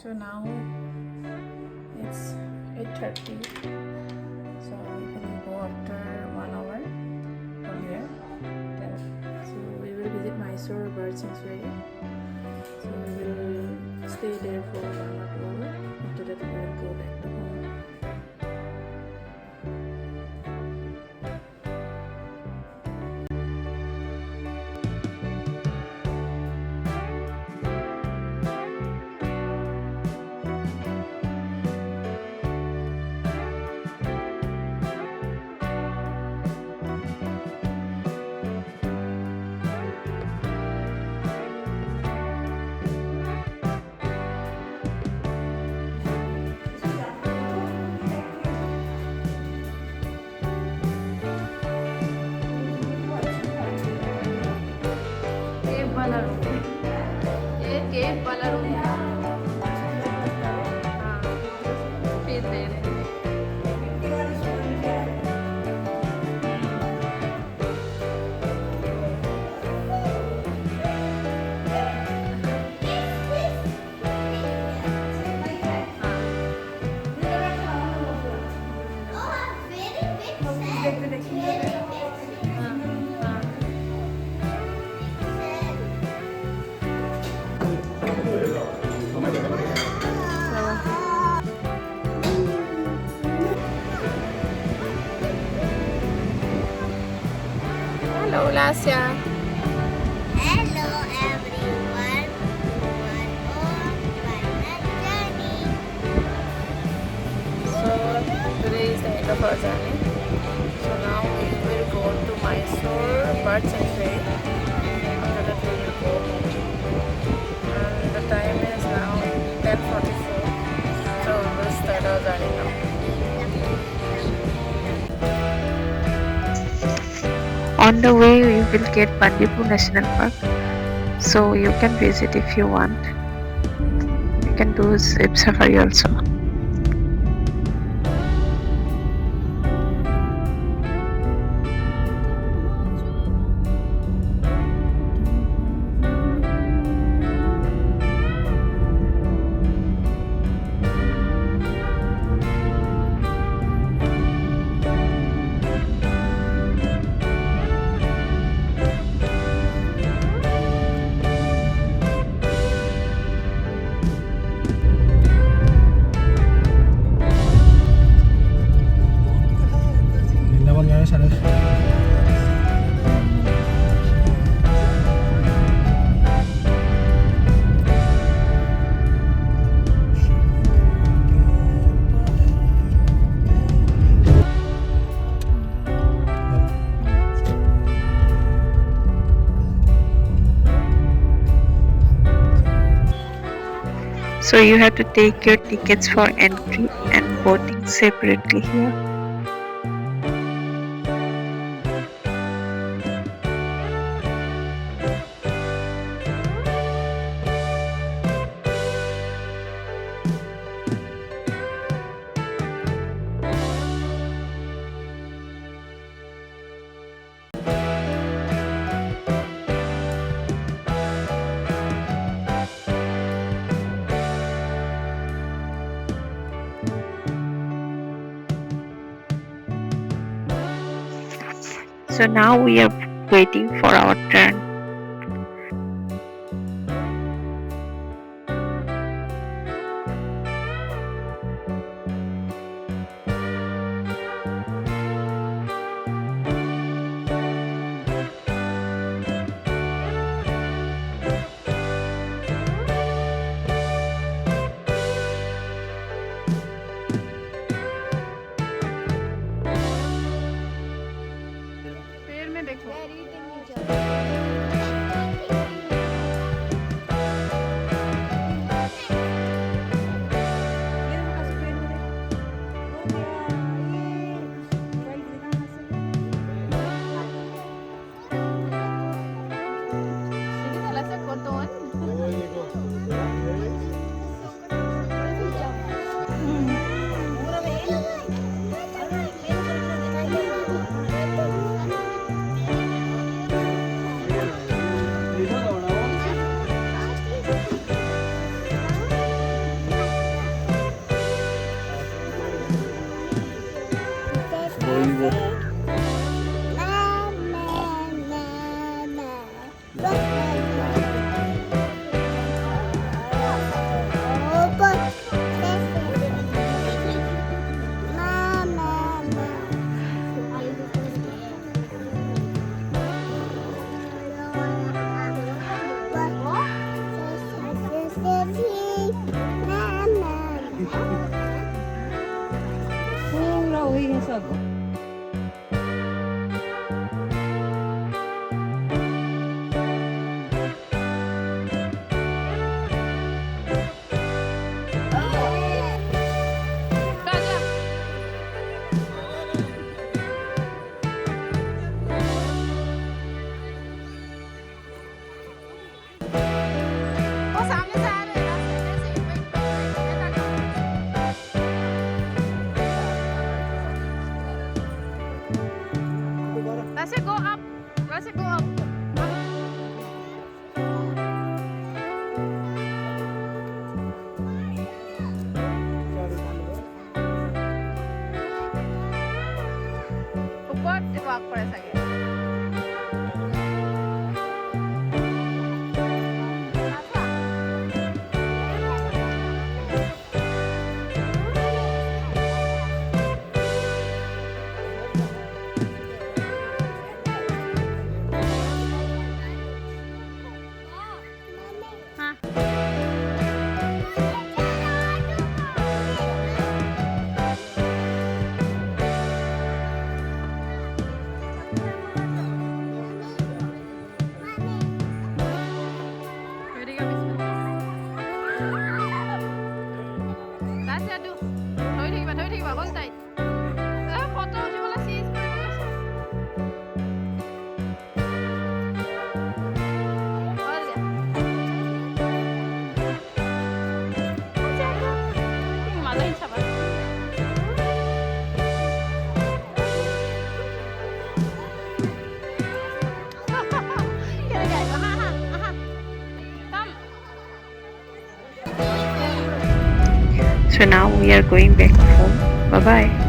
So now it's 8:30. So we can go after 1 hour from here. So we will visit Mysore bird sanctuary. So we will stay there for 1 or 2 hours. After that we will go back to home. वाला room है, ये cake वाला room है। हाँ, फिर दे रहे हैं। Hello, Lasya. Hello everyone, one on Wayanad journey. So today is the end of our journey. So now we will go to Mysore bird sanctuary. After that we will go home. And the time is now 10:44. So we will start our journey now. On the way we will get Bandipur National Park, so you can visit if you want. You can do zip safari also. So you have to take your tickets for entry and boarding separately here. So now we are waiting for our turn. पेड़ में देखो। Let's go up. Let's go up. ऊपर से walk করে থাকে So now we are going back home. Bye bye.